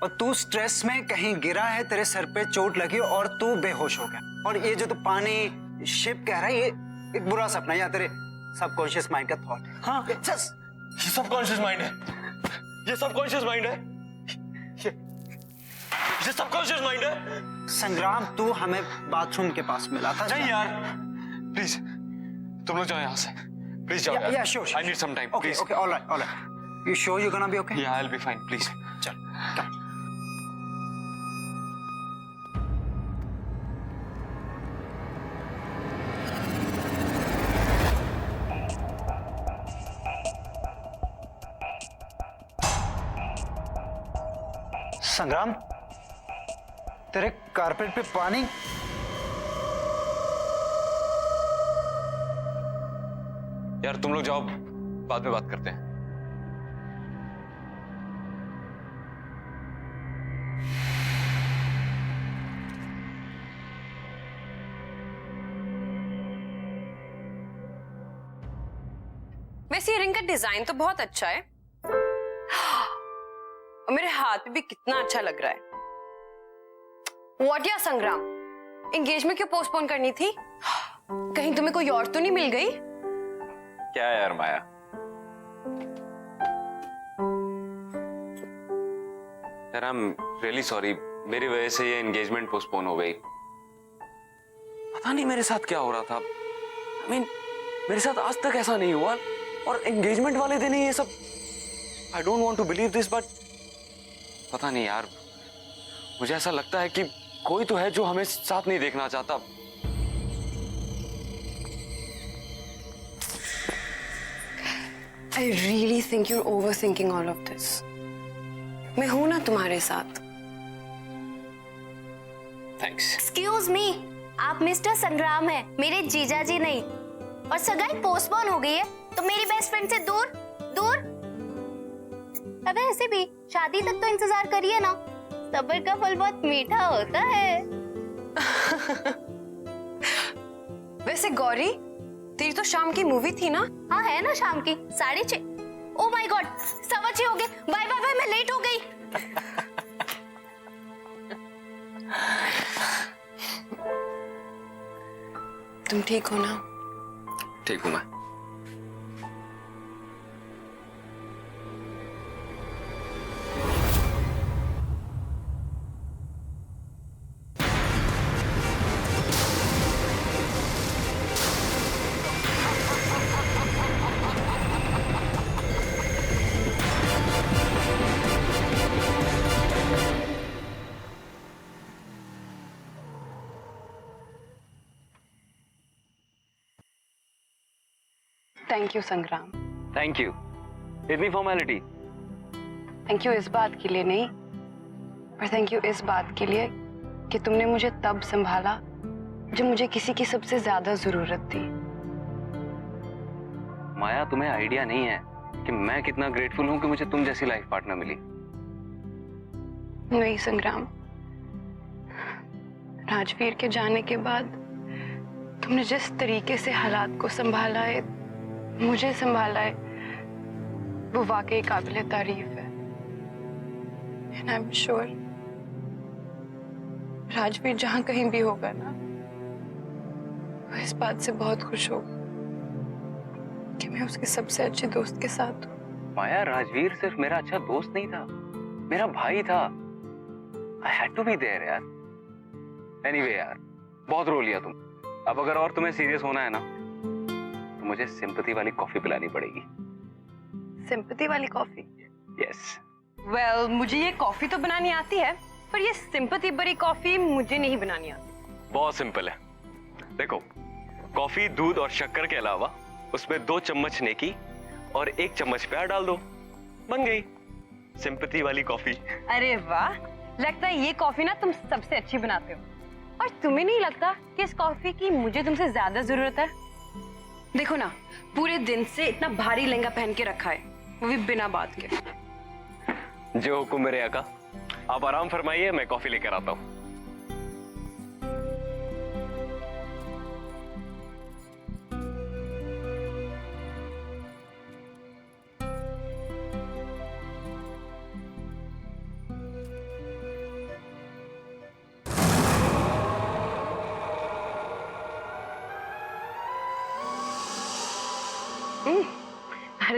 और तू स्ट्रेस में कहीं गिरा है, तेरे सर पे चोट लगी और तू बेहोश हो गया। और ये जो तू पानी शिप कह रहा है, ये एक बुरा सपना या तेरे सबकॉन्शियस माइंड का थॉट है। हाँ, ये सबकॉन्शियस माइंड है, ये सबकॉन्शियस माइंड है, ये सबकॉन्शियस माइंड है। संग्राम, तू हमें बाथरूम के पास मिला था। नहीं यार, प्लीज तुम लोग जाओ यहाँ से, प्लीज जाओ यार। Yeah, sure. I need some time, Okay, please. okay, all right. You sure you're gonna be okay? Yeah, I'll be fine, please. चल, come. संग्राम, तेरे कारपेट पे पानी। यार तुम लोग जाओ, बाद में बात करते हैं। वैसे ये रिंग का डिजाइन तो बहुत अच्छा है और मेरे हाथ पे भी कितना अच्छा लग रहा है। व्हाट या संग्राम, एंगेजमेंट क्यों पोस्टपोन करनी थी? कहीं तुम्हें कोई और तो नहीं मिल गई? क्या यार माया, यार आई एम रियली सॉरी, मेरी वजह से ये एंगेजमेंट पोस्टपोन हो गई। पता नहीं मेरे साथ क्या हो रहा था। I mean, मेरे साथ आज तक ऐसा नहीं हुआ और एंगेजमेंट वाले दिन ही ये सब। I don't want to believe this, but पता नहीं यार, मुझे ऐसा लगता है कि कोई तो है जो हमें साथ नहीं देखना चाहता। I really think you're overthinking all of this. मैं हूं ना तुम्हारे साथ। थैंक्स। एक्सक्यूज मी, आप मिस्टर संग्राम हैं, मेरे जीजा जी नहीं। और सगाई पोस्टपोन हो गई है तो मेरी बेस्ट फ्रेंड से दूर दूर। अब ऐसे भी शादी तक तो इंतजार करिए ना, सब्र का फल बहुत मीठा होता है। वैसे गौरी, तेरी तो शाम की मूवी थी ना? हाँ है ना, शाम की 6:30। ओ माय गॉड, 6:15 हो गए। बाय बाय बाय, मैं लेट हो गई। तुम ठीक हो ना? ठीक हूं मैं। थैंक यू संग्राम। थैंक यू, इतनी फॉर्मेलिटी। थैंक यू इस बात के लिए नहीं, पर थैंक यू इस बात के लिए कि तुमने मुझे तब संभाला जब मुझे किसी की सबसे ज्यादा जरूरत थी। माया, तुम्हें आइडिया नहीं है कि मैं कितना ग्रेटफुल हूं कि मुझे तुम जैसी लाइफ पार्टनर मिली। नहीं संग्राम, राजवीर के जाने के बाद तुमने जिस तरीके से हालात को संभाला है, मुझे संभाला है, वो वाकई काबिले तारीफ है। And I am sure Rajveer जहां कहीं भी होगा ना, वो इस बात से बहुत खुश होगा कि मैं उसके सबसे अच्छे दोस्त के साथ हूँ। माया, राजवीर सिर्फ मेरा अच्छा दोस्त नहीं था, मेरा भाई था। I had to be there यार। एनीवे यार, बहुत रो लिया तुम। अब अगर और तुम्हें सीरियस होना है ना, तो मुझे सिंपैथी वाली कॉफी पिलानी पड़ेगी। सिंपैथी वाली कॉफी? यस। वेल, मुझे ये कॉफी तो बनानी आती है, पर ये सिंपैथी भरी कॉफी मुझे नहीं बनानी आती। बहुत सिंपल है। देखो, कॉफी, दूध और शक्कर के अलावा उसमें 2 चम्मच नेकी और 1 चम्मच प्यार डाल दो, बन गई सिंपैथी वाली कॉफी। अरे वाह, लगता है ये कॉफी ना तुम सबसे अच्छी बनाते हो। और तुम्हें नहीं लगता कि इस कॉफी की मुझे तुमसे ज्यादा जरूरत है? देखो ना, पूरे दिन से इतना भारी लहंगा पहन के रखा है, वो भी बिना बात के। जो हुकुम मेरे आका। आप आराम फरमाइए, मैं कॉफी लेकर आता हूँ।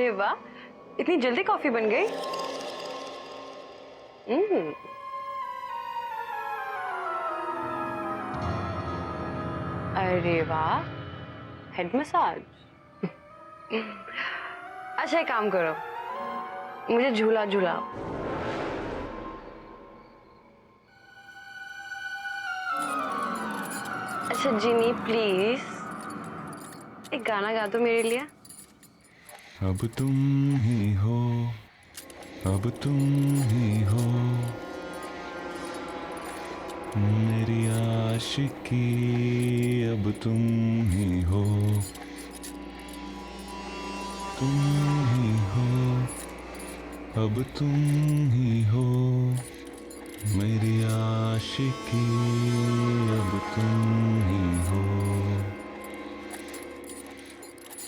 अरे वाह, इतनी जल्दी कॉफी बन गई। अरे वाह, हेड मसाज। अच्छा एक काम करो, मुझे झूला झूलाओ। अच्छा जिनी प्लीज एक गाना गा दो मेरे लिए। अब तुम ही हो, अब तुम ही हो, मेरी आशिकी अब तुम ही हो, तुम ही हो, अब तुम ही हो, मेरी आशिकी अब तुम ही हो।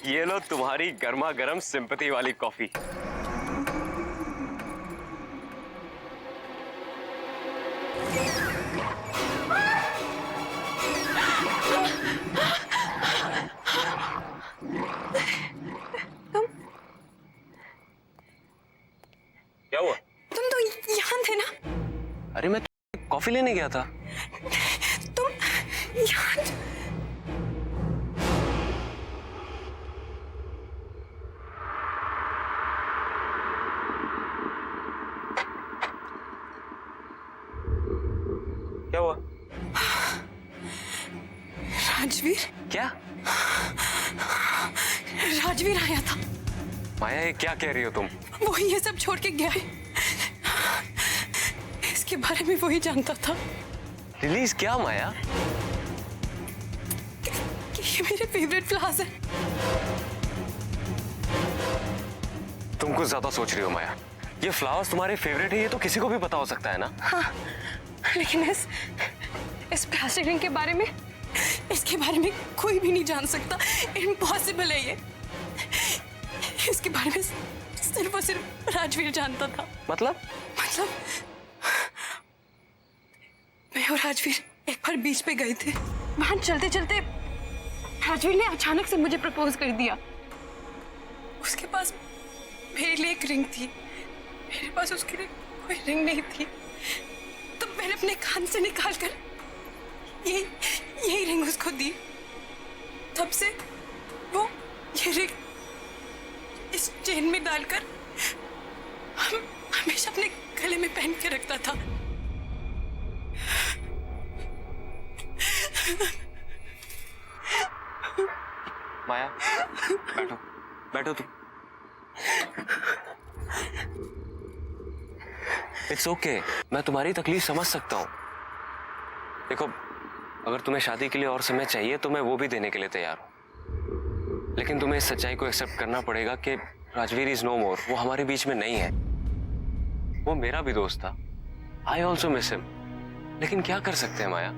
ये लो तुम्हारी गर्मा गर्म सिंपैथी वाली कॉफी। क्या हुआ? तुम तो यहाँ थे ना? अरे मैं कॉफी लेने गया था। तुम यहाँ? क्या हुआ? राजवीर? क्या? राजवीर आया था। माया ये क्या कह रही हो तुम? वो ये सब छोड़ के गया है। इसके बारे में वही जानता था रिलीज क्या माया? कि ये मेरे फेवरेट फ्लावर्स हैं। तुम कुछ ज्यादा सोच रही हो माया। ये फ्लावर्स तुम्हारे फेवरेट है ये तो किसी को भी पता हो सकता है ना। हाँ, लेकिन इस प्लास्टिक रिंग के बारे में, इसके बारे में कोई भी नहीं जान सकता। इम्पॉसिबल है ये। इसके बारे में सिर्फ और सिर्फ राजवीर जानता था। मतलब मैं और राजवीर एक बार बीच पे गए थे। वहां चलते चलते राजवीर ने अचानक से मुझे प्रपोज कर दिया। उसके पास मेरे लिए एक रिंग थी, मेरे पास उसके लिए कोई रिंग नहीं थी। तो मैंने अपने कान से निकालकर यही रिंग उसको दी। तब से वो ये रिंग इस चेन में डालकर हमेशा अपने गले में पहन के रखता था। माया बैठो बैठो तुम। इट्स ओके, मैं तुम्हारी तकलीफ समझ सकता हूँ। देखो अगर तुम्हें शादी के लिए और समय चाहिए तो मैं वो भी देने के लिए तैयार हूँ, लेकिन तुम्हें इस सच्चाई को एक्सेप्ट करना पड़ेगा कि राजवीर इज नो मोर। वो हमारे बीच में नहीं है। वो मेरा भी दोस्त था। I also miss him. लेकिन क्या कर सकते हैं माया,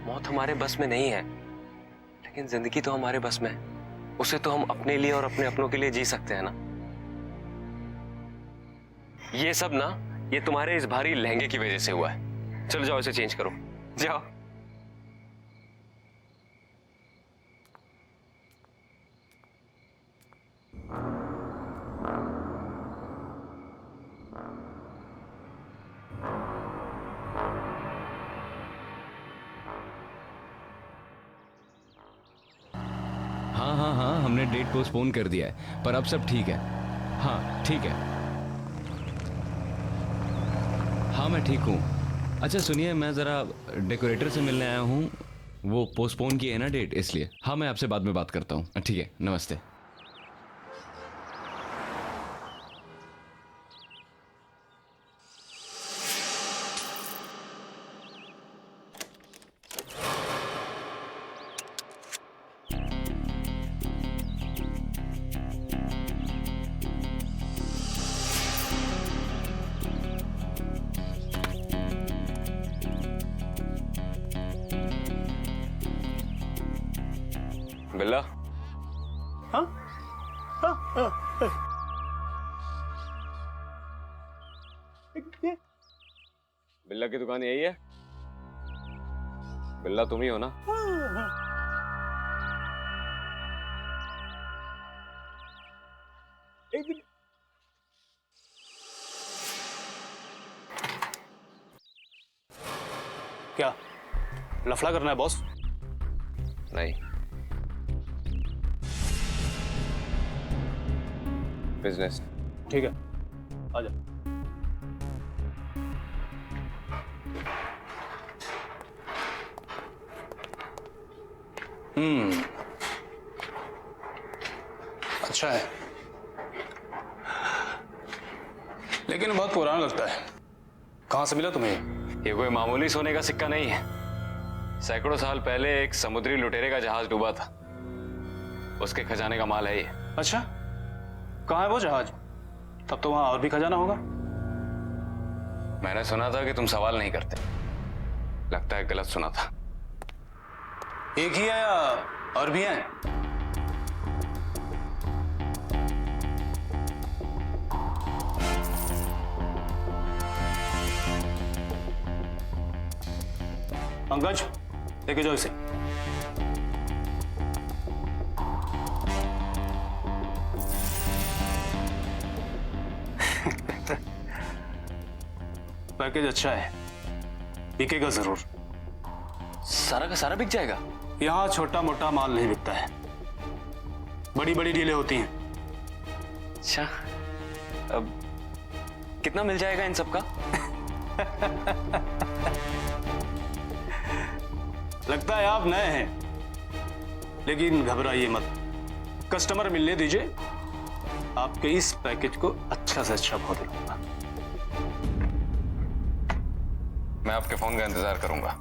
मौत हमारे बस में नहीं है, लेकिन जिंदगी तो हमारे बस में है। उसे तो हम अपने लिए और अपने अपनों के लिए जी सकते हैं ना। ये सब ना ये तुम्हारे इस भारी लहंगे की वजह से हुआ है। चलो जाओ इसे चेंज करो, जाओ। हाँ, हमने डेट पोस्टपोन कर दिया है, पर अब सब ठीक है। हाँ ठीक है। हाँ मैं ठीक हूँ। अच्छा सुनिए, मैं ज़रा डेकोरेटर से मिलने आया हूँ। वो पोस्टपोन की है ना डेट, इसलिए। हाँ मैं आपसे बाद में बात करता हूँ। ठीक है, नमस्ते। बिल्ला। हाँ? बिल्ला की दुकान यही है? बिल्ला तुम ही हो ना? क्या लफड़ा करना है बॉस? नहीं, बिजनेस। ठीक है, आ जा। अच्छा है, लेकिन बहुत पुराना लगता है। कहां से मिला तुम्हें? ये कोई मामूली सोने का सिक्का नहीं है। सैकड़ों साल पहले एक समुद्री लुटेरे का जहाज डूबा था, उसके खजाने का माल है ये। अच्छा, कहाँ है वो जहाज? तब तो वहां और भी खजाना होगा। मैंने सुना था कि तुम सवाल नहीं करते, लगता है गलत सुना था। एक ही है या और भी हैं? पंकज, लेके जाओ इसे। पैकेज अच्छा है, बिकेगा जरूर। सारा का सारा बिक जाएगा? यहां छोटा मोटा माल नहीं बिकता है, बड़ी बड़ी डीलें होती हैं। अच्छा, अब कितना मिल जाएगा इन सबका? लगता है आप नए हैं, लेकिन घबराइए मत, कस्टमर मिलने दीजिए, आपके इस पैकेज को अच्छा से अच्छा भाव दिलाऊंगा। मैं आपके फोन का इंतजार करूंगा।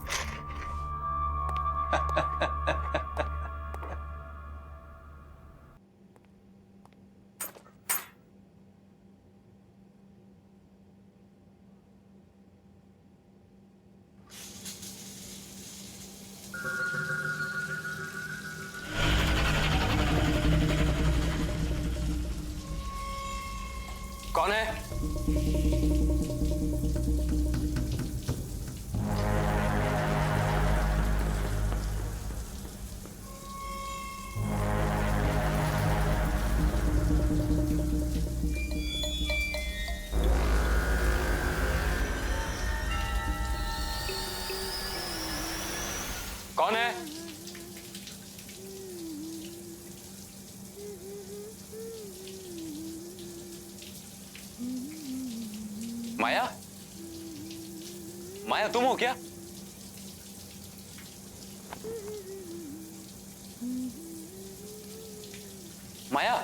कौन है? कौन है? माया? माया तुम हो क्या? माया?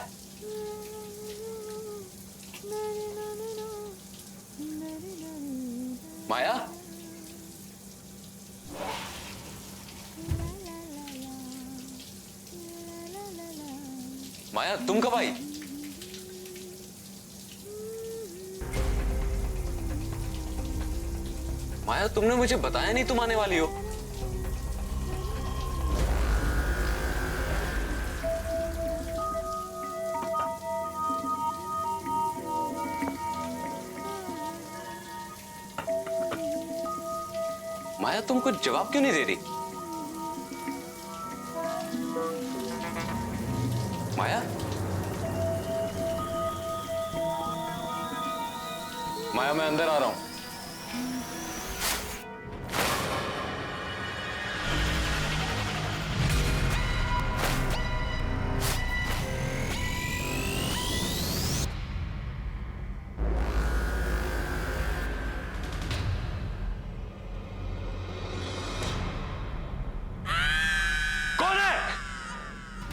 माया? माया तुम कब आई? माया तुमने मुझे बताया नहीं तुम आने वाली हो। माया तुम कुछ जवाब क्यों नहीं दे रही? माया? माया मैं अंदर आ रहा हूं। कौन है?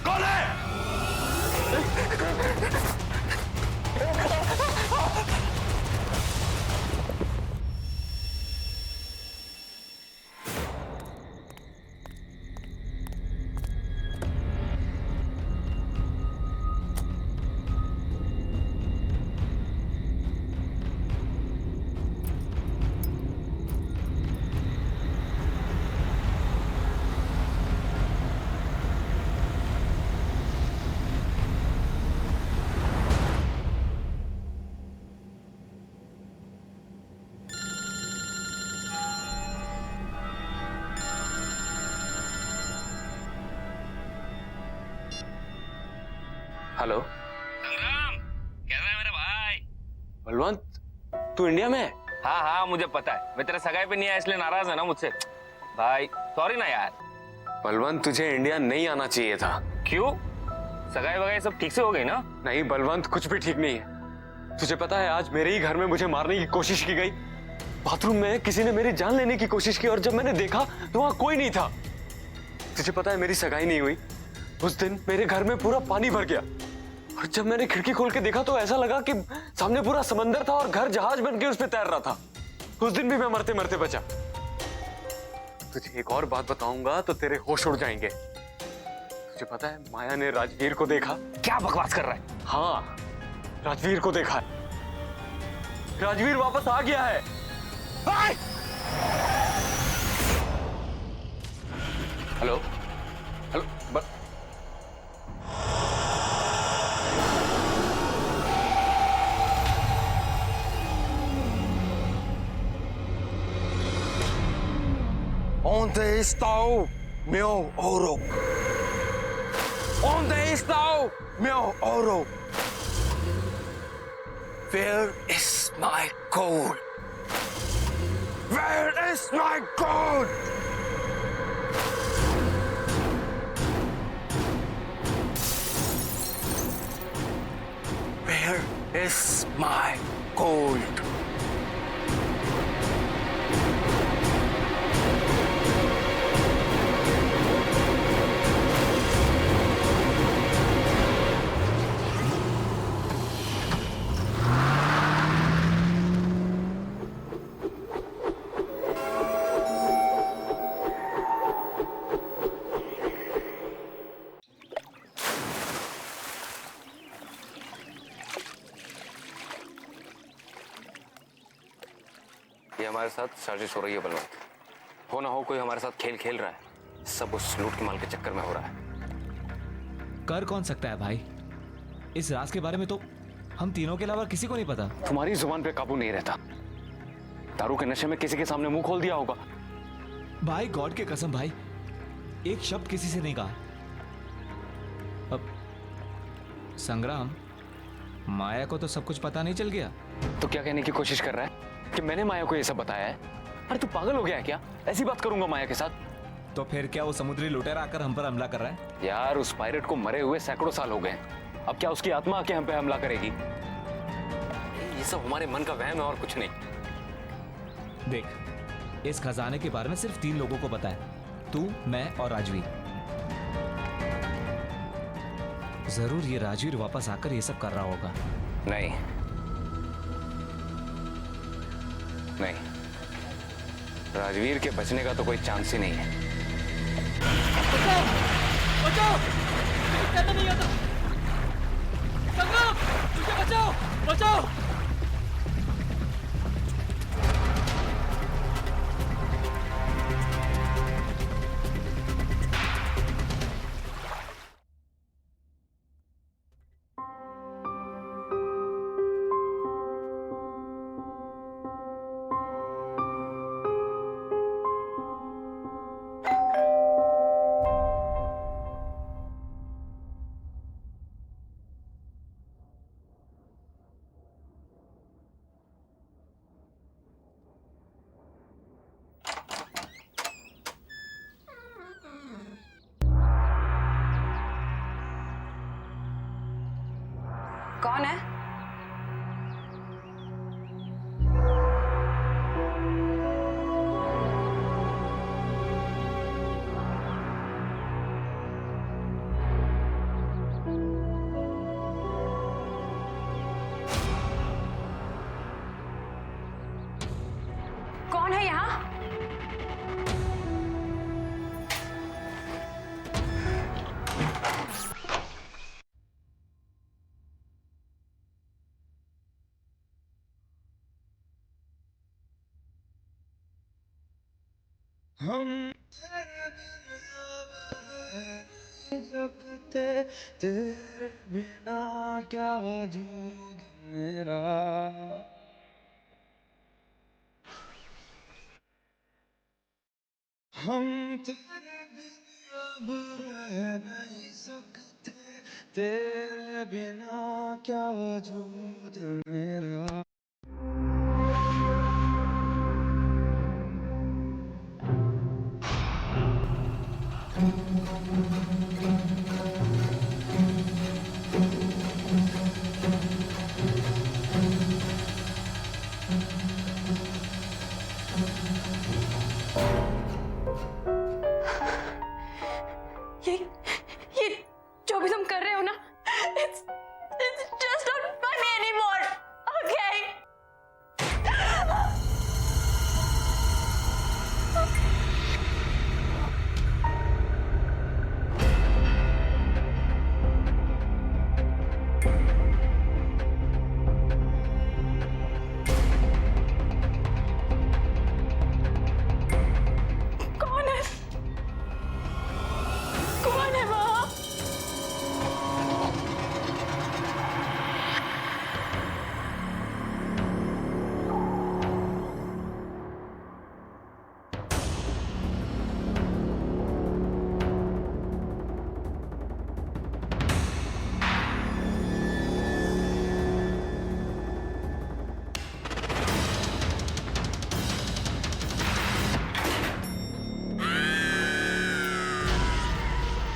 कौन है? हेलो संग्राम, कैसा है मेरा भाई? बलवंत, तू इंडिया में है? हाँ हाँ मुझे पता है, मैं तेरे सगाई पे नहीं आया इसलिए नाराज है ना मुझसे। भाई सॉरी ना यार। बलवंत, तुझे इंडिया नहीं आना चाहिए था। क्यों? सगाई वगाई सब ठीक से हो गई ना? नहीं बलवंत, कुछ भी ठीक नहीं है। तुझे पता है आज मेरे ही घर में मुझे मारने की कोशिश की गई। बाथरूम में किसी ने मेरी जान लेने की कोशिश की और जब मैंने देखा तो वहां कोई नहीं था। तुझे पता है मेरी सगाई नहीं हुई। उस दिन मेरे घर में पूरा पानी भर गया और जब मैंने खिड़की खोल के देखा तो ऐसा लगा कि सामने पूरा समंदर था और घर जहाज बन के उस पर तैर रहा था। उस दिन भी मैं मरते मरते बचा। तुझे एक और बात बताऊंगा तो तेरे होश उड़ जाएंगे। तुझे पता है माया ने राजवीर को देखा। क्या बकवास कर रहा है? हाँ, राजवीर को देखा है। राजवीर वापस आ गया है। Hello hello Onde está o meu ouro? Onde está o meu ouro? Where is my gold? Where is my gold? Where is my gold? ये हमारे साथ साजिश हो रही है बलवंत। हो ना हो कोई हमारे साथ खेल खेल रहा है। सब उस लूट के माल के चक्कर में हो रहा है। कर कौन सकता है भाई? इस राज के बारे में तो हम तीनों के अलावा किसी को नहीं पता। तुम्हारी जुबान पे काबू नहीं रहता। दारू के नशे में किसी के सामने मुंह खोल दिया होगा। भाई गॉड के कसम भाई, एक शब्द किसी से नहीं कहा। अब संग्राम, माया को तो सब कुछ पता नहीं चल गया? तो क्या कहने की कोशिश कर रहा है कि मैंने माया को ये सब बताया है? अरे तू पागल हो गया है क्या? ऐसी बात करूंगा माया के साथ? तो फिर क्या वो समुद्री लुटेरा आकर हम पर हमला कर रहा है? यार उस पायरेट को मरे हुए सैकड़ों साल हो गए। अब क्या उसकी आत्मा आके हम पे हमला करेगी? ये सब हमारे मन का वहम है और कुछ नहीं। देख, इस खजाने के बारे में सिर्फ 3 लोगों को पता है, तू, मैं और राजवीर। जरूर ये राजवीर वापस आकर ये सब कर रहा होगा। नहीं नहीं, राजवीर के बचने का तो कोई चांस ही नहीं है। बचाओ! मुझे तैरना नहीं आता। संग्राम, मुझे बचाओ! बचाओ! कौन है? कौन है यहाँ? हम सकते तेरे बिना क्या वजूद मेरा। हम तेरे बिना अब रह नहीं सकते, तेरे बिना क्या वजूद मेरा। ये जो भी तुम कर रहे हो ना, it's just not funny anymore, okay? कौन है? कौन है वहाँ?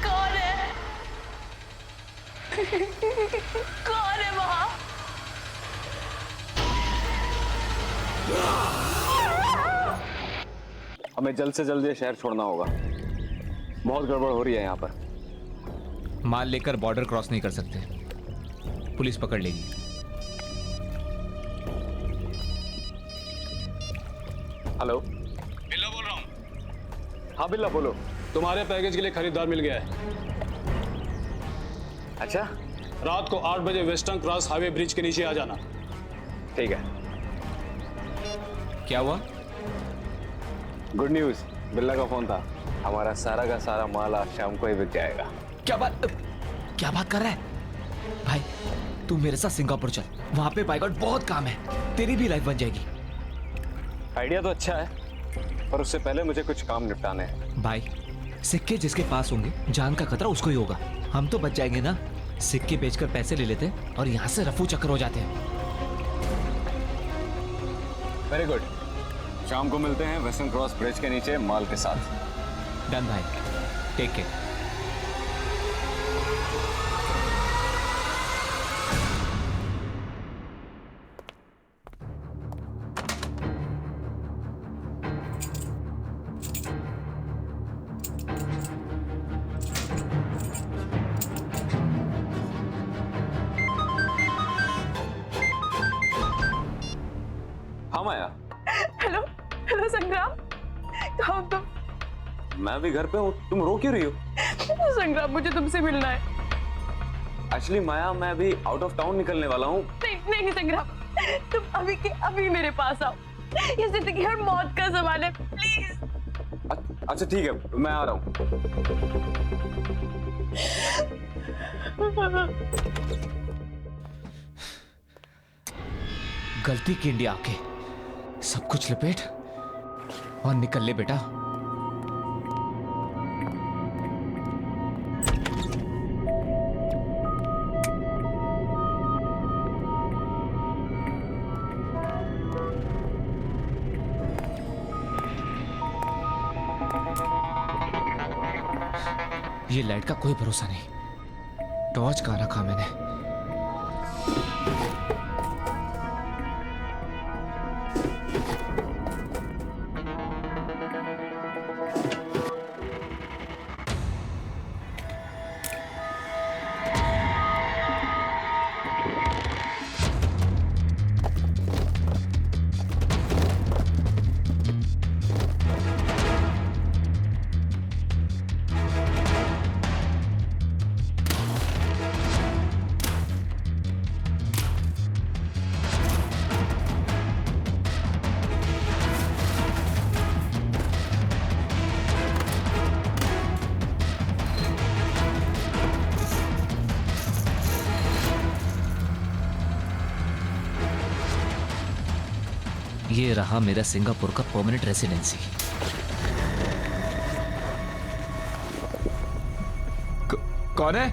कौन है? कौन है वहाँ? हमें जल्द से जल्द ये शहर छोड़ना होगा। बहुत गड़बड़ हो रही है यहाँ पर। माल लेकर बॉर्डर क्रॉस नहीं कर सकते, पुलिस पकड़ लेगी। हेलो, बिल्ला बोल रहा हूँ। हाँ बिल्ला बोलो। तुम्हारे पैकेज के लिए खरीदार मिल गया है। अच्छा, रात को 8 बजे वेस्टर्न क्रॉस हाईवे ब्रिज के नीचे आ जाना। ठीक है। क्या हुआ? गुड न्यूज, बिल्ला का फोन था। हमारा सारा का सारा माल आज शाम को ही बिक जाएगा। क्या बात कर रहा है भाई? तू मेरे साथ सिंगापुर चल, वहां पे बाय गॉड बहुत काम है, तेरी भी लाइफ बन जाएगी। आइडिया तो अच्छा है, पर उससे पहले मुझे कुछ काम निपटाने हैं। भाई, सिक्के जिसके पास होंगे जान का खतरा उसको ही होगा। हम तो बच जाएंगे ना, सिक्के बेचकर पैसे ले लेते और यहाँ से रफू चक्कर हो जाते हैं। वेरी गुड, शाम को मिलते हैं वेस्टर्न क्रॉस ब्रिज के नीचे माल के साथ। डन भाई, टेक केयर। हाँ माया, हेलो हेलो संग्राम, कहाँ हो तुम? मैं भी घर पे हूँ। तुम रो क्यों रही हो? संग्राम, मुझे तुमसे मिलना है। एक्चुअली माया, मैं अभी आउट ऑफ टाउन निकलने वाला हूँ। नहीं संग्राम, तुम अभी के अभी मेरे पास आओ। ये जिंदगी और मौत का सवाल है, प्लीज। अच्छा ठीक है, मैं आ रहा हूँ। गलती की इंडिया आके सब कुछ लपेट और निकल ले बेटा। ये लाइट का कोई भरोसा नहीं, टॉर्च कहाँ रखा मैंने? ये रहा मेरा सिंगापुर का परमानेंट रेसिडेंसी। कौन है?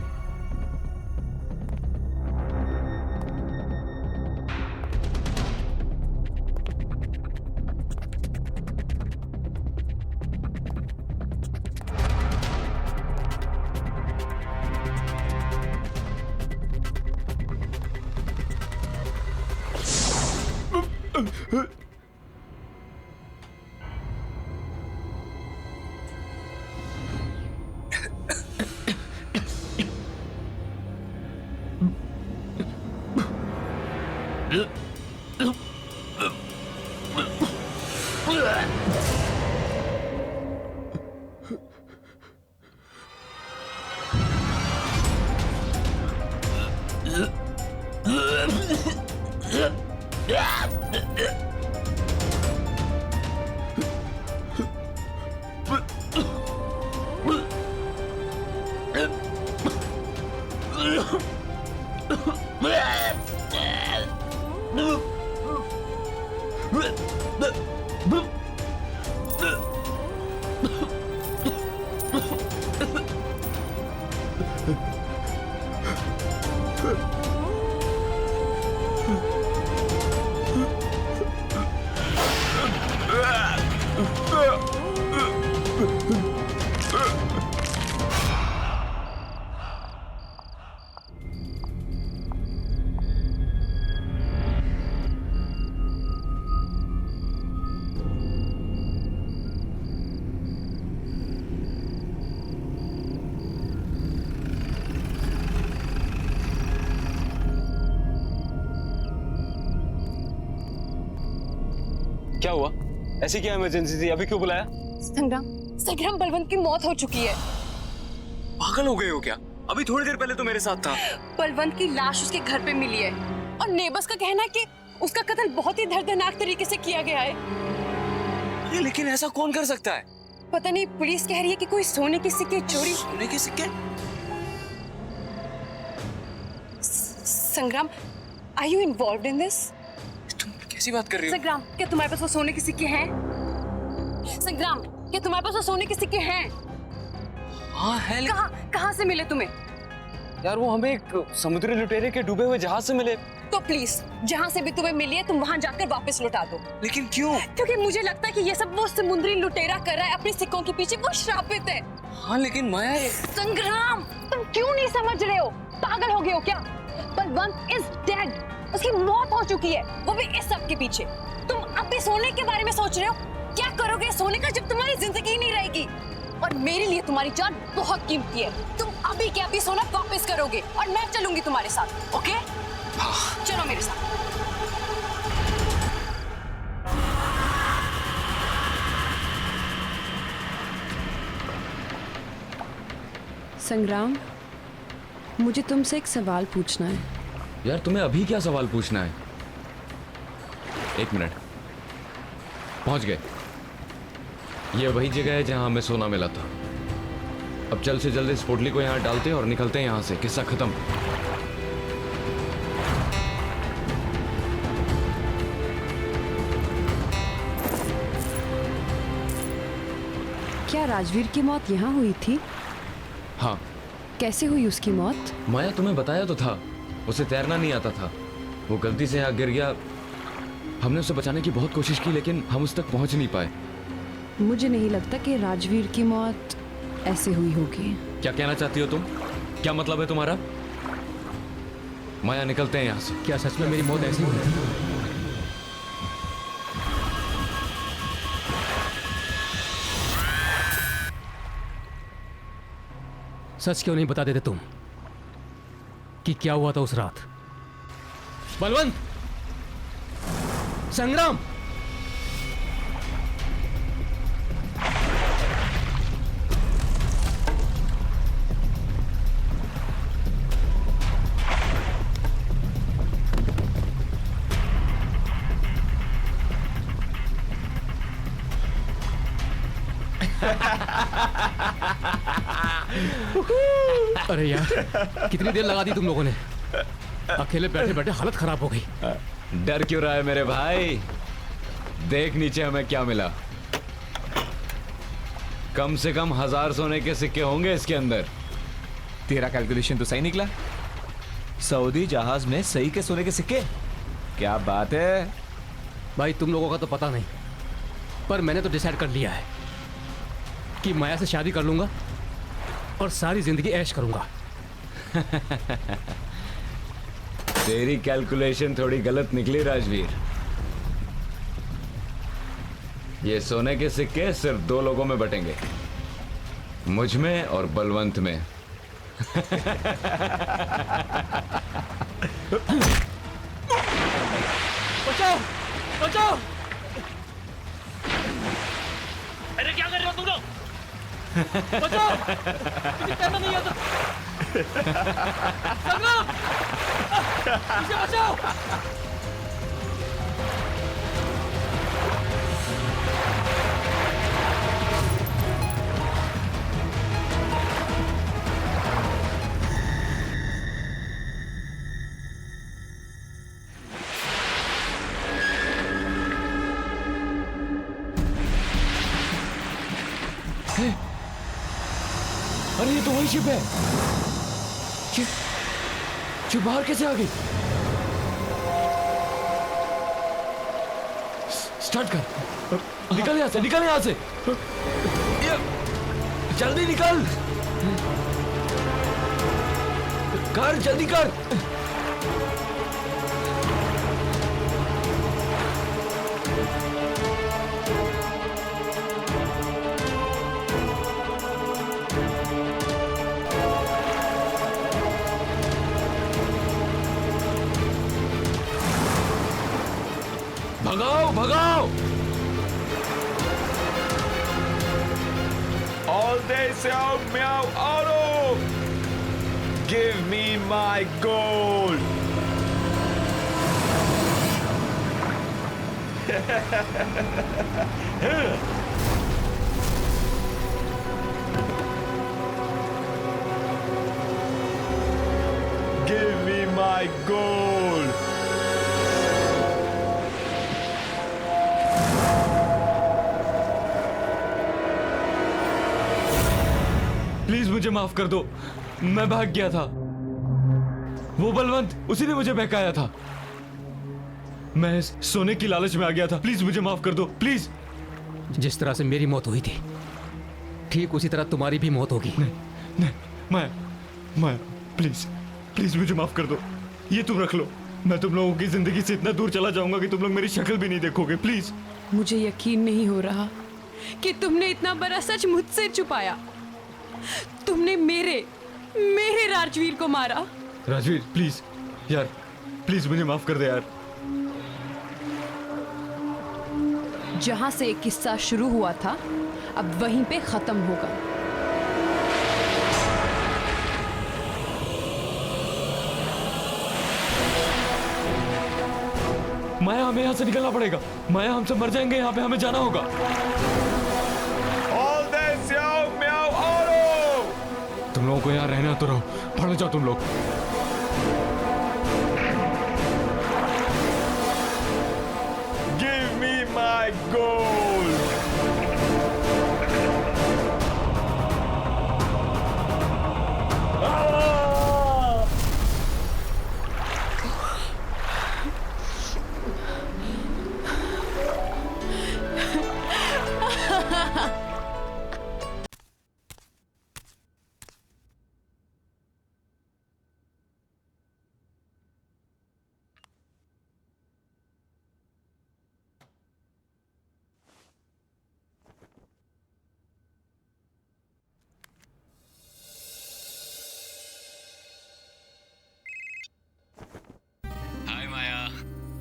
क्या हुआ? ऐसी क्या इमरजेंसी थी? अभी क्यों बुलाया? संग्राम, संग्राम बलवंत की मौत हो चुकी है। पागल हो गए हो क्या? अभी थोड़ी देर पहले तो मेरे साथ था। बलवंत की लाश उसके घर पे मिली है और नेबर्स का कहना है कि उसका कत्ल बहुत ही दर्दनाक तरीके से किया गया है। अरे लेकिन ऐसा कौन कर सकता है? पता नहीं, पुलिस कह रही है कि कोई सोने के सिक्के चोरी। सोने के सिक्के? Sangram, are you involved in this? तुम कैसी बात कर रही हो? संग्राम, क्या तुम्हारे पास वो सोने के सिक्के हैं? संग्राम, क्या तुम्हारे पास वो सोने के सिक्के हैं? हाँ है। कहाँ से मिले तुम्हें? यार वो हमें एक समुद्री लुटेरे के डूबे हुए जहाज से मिले। तो प्लीज, जहाँ से भी तुम्हें मिली है तुम वहाँ जाकर वापस लौटा दो। लेकिन क्यों? क्योंकि मुझे लगता है कि ये सब वो समुद्री लुटेरा कर रहा है अपने सिक्कों के पीछे। वो श्रापित है। हाँ लेकिन माया संग्राम, तुम क्यों नहीं समझ रहे हो? पागल हो गए हो क्या? Balwant is dead. उसकी मौत हो चुकी है, वो भी इस सब के पीछे। तुम अब भी सोने के बारे में सोच रहे हो? क्या करोगे सोने का जब तुम्हारी जिंदगी नहीं रहेगी? और मेरे लिए तुम्हारी जान बहुत कीमती है। तुम अभी के अभी सोना वापस करोगे और मैं चलूंगी तुम्हारे साथ। ओके? चलो मेरे साथ। संग्राम, मुझे तुमसे एक सवाल पूछना है। यार तुम्हें अभी क्या सवाल पूछना है? एक मिनट, पहुंच गए। ये वही जगह है जहां हमें सोना मिला था। अब जल्द से जल्द इस पोटली को यहाँ डालते हैं और निकलते हैं यहाँ से। किस्सा खत्म। क्या राजवीर की मौत यहाँ हुई थी? हाँ। कैसे हुई उसकी मौत? माया तुम्हें बताया तो था, उसे तैरना नहीं आता था। वो गलती से यहाँ गिर गया। हमने उसे बचाने की बहुत कोशिश की लेकिन हम उस तक पहुंच नहीं पाए। मुझे नहीं लगता कि राजवीर की मौत ऐसे हुई होगी। क्या कहना चाहती हो तुम? क्या मतलब है तुम्हारा? माया निकलते हैं यहाँ से। क्या सच में मेरी मौत ऐसी हुई? सच क्यों नहीं बता देते तुम कि क्या हुआ था उस रात? बलवंत, संग्राम, अरे यार, कितनी देर लगा दी तुम लोगों ने? अकेले बैठे बैठे हालत खराब हो गई। डर क्यों रहा है मेरे भाई? देख नीचे हमें क्या मिला। कम से कम 1000 सोने के सिक्के होंगे इसके अंदर। तेरा कैलकुलेशन तो सही निकला। सऊदी जहाज में सही के सोने के सिक्के? क्या बात है भाई, तुम लोगों का तो पता नहीं, पर मैंने तो डिसाइड कर लिया है कि माया से शादी कर लूंगा और सारी जिंदगी ऐश करूंगा। तेरी कैलकुलेशन थोड़ी गलत निकली राजवीर। ये सोने के सिक्के सिर्फ 2 लोगों में बटेंगे, मुझ में और बलवंत में। बचाओ, बचाओ! बचाओ, मुझे तैरना नहीं आता। संग्राम, मुझे बचाओ। अरे ये तो वही शिप है। ये बाहर कैसे आ गई? स्टार्ट कर, निकल यहाँ से, निकल यहाँ से, जल्दी निकल, कर जल्दी कर। भगाओ भगाओ। All day Xiao Miao Auto! Give me my gold! Give me my gold! Please मुझे माफ कर दो, मैं भाग गया था। वो बलवंत, उसी ने मुझे बहकाया था। मैं सोने की लालच में आ गया था। प्लीज मुझे माफ कर दो, प्लीज। जिस तरह से मेरी मौत हुई थी, ठीक उसी तरह तुम्हारी भी मौत होगी। नहीं, माया, प्लीज प्लीज मुझे माफ कर दो। ये तुम रख लो। मैं तुम लोगों की जिंदगी से इतना दूर चला जाऊंगा कि तुम लोग मेरी शक्ल भी नहीं देखोगे। प्लीज। मुझे यकीन नहीं हो रहा कि तुमने इतना बड़ा सच मुझसे छुपाया। तुमने मेरे राजवीर को मारा। राजवीर प्लीज यार, प्लीज मुझे माफ कर दे यार। जहां से एक किस्सा शुरू हुआ था, अब वहीं पे खत्म होगा। माया, हमें यहाँ से निकलना पड़ेगा। माया, हम सब मर जाएंगे यहाँ पे, हमें जाना होगा। All day Xiao Miao Auto! तुम लोगों को यहाँ रहना तो रहो, पढ़ जाओ तुम लोग। Give me my gold!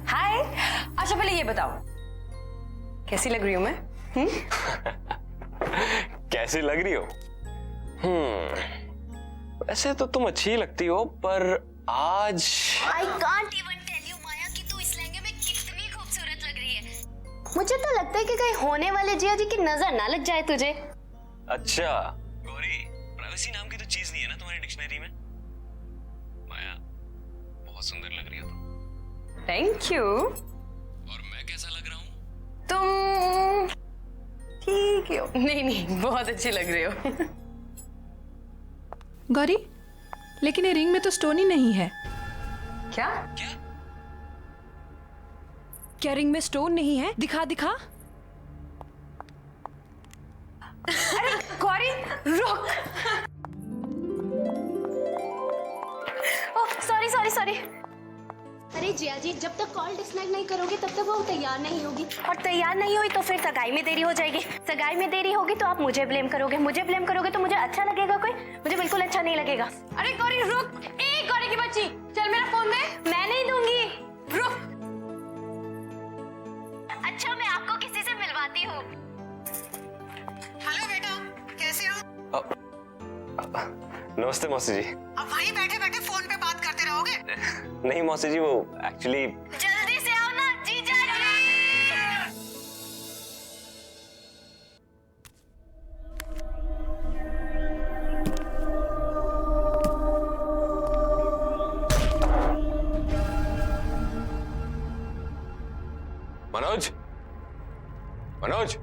हाय। अच्छा पहले ये बताओ, कैसी लग रही हूँ मैं? कैसी लग रही हो? वैसे तो तुम अच्छी लगती हो, पर आज I can't even tell you माया कि तू इस लहंगे में कितनी खूबसूरत लग रही है। मुझे तो लगता है कि कहीं होने वाले जिया जी की नजर ना लग जाए तुझे। अच्छा गौरी, प्राइवेसी नाम की तो चीज नहीं है ना तुम्हारी डिक्शनरी में। माया, बहुत सुंदर लग रही हो तुम। Thank you. और मैं कैसा लग रहा हूँ? तुम ठीक हो। नहीं, बहुत अच्छी लग रही हो। गौरी, लेकिन ये रिंग में तो स्टोन ही नहीं है। क्या? क्या रिंग में स्टोन नहीं है? दिखा दिखा। अरे गौरी रुक। Oh sorry. अरे जिया जी, जब तक कॉल डिस्कनेक्ट नहीं करोगे तब तक वो तैयार नहीं होगी, और तैयार नहीं हुई तो फिर सगाई में देरी हो जाएगी। सगाई में देरी होगी तो आप मुझे ब्लेम करोगे, मुझे ब्लेम करोगे तो मुझे अच्छा लगेगा कोई? मुझे बिल्कुल अच्छा नहीं लगेगा। अरे गौरी रुक। गौरी की बच्ची, चल मेरा फोन दे। मैं नहीं दूंगी। रुक। अच्छा, मैं आपको किसी से मिलवाती हूँ। हेलो बेटा, कैसे हो? नमस्ते मौसी जी। अब वहीं बैठे बैठे फोन पे बात करते रहोगे? नहीं मौसी जी, वो एक्चुअली जल्दी से आओ ना जीजा जी। मनोज, मनोज,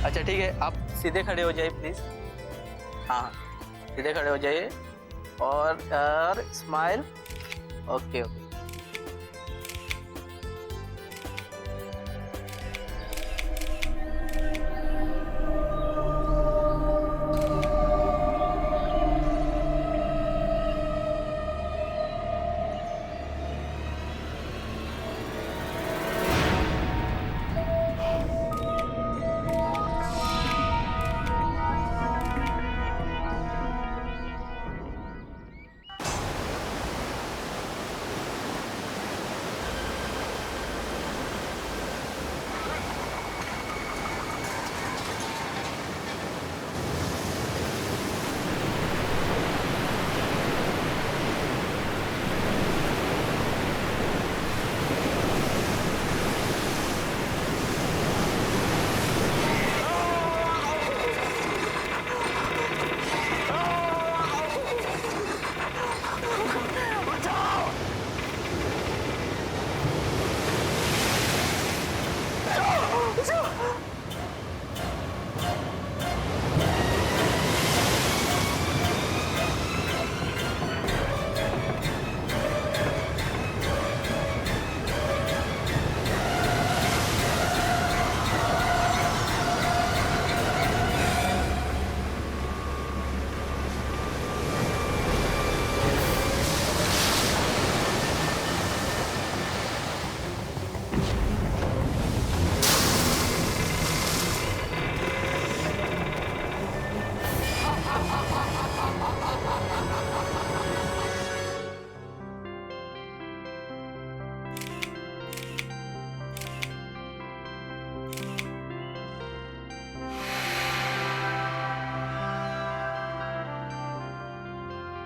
अच्छा ठीक है, आप सीधे खड़े हो जाइए प्लीज। हाँ, सीधे खड़े हो जाइए और स्माइल। Okay okay.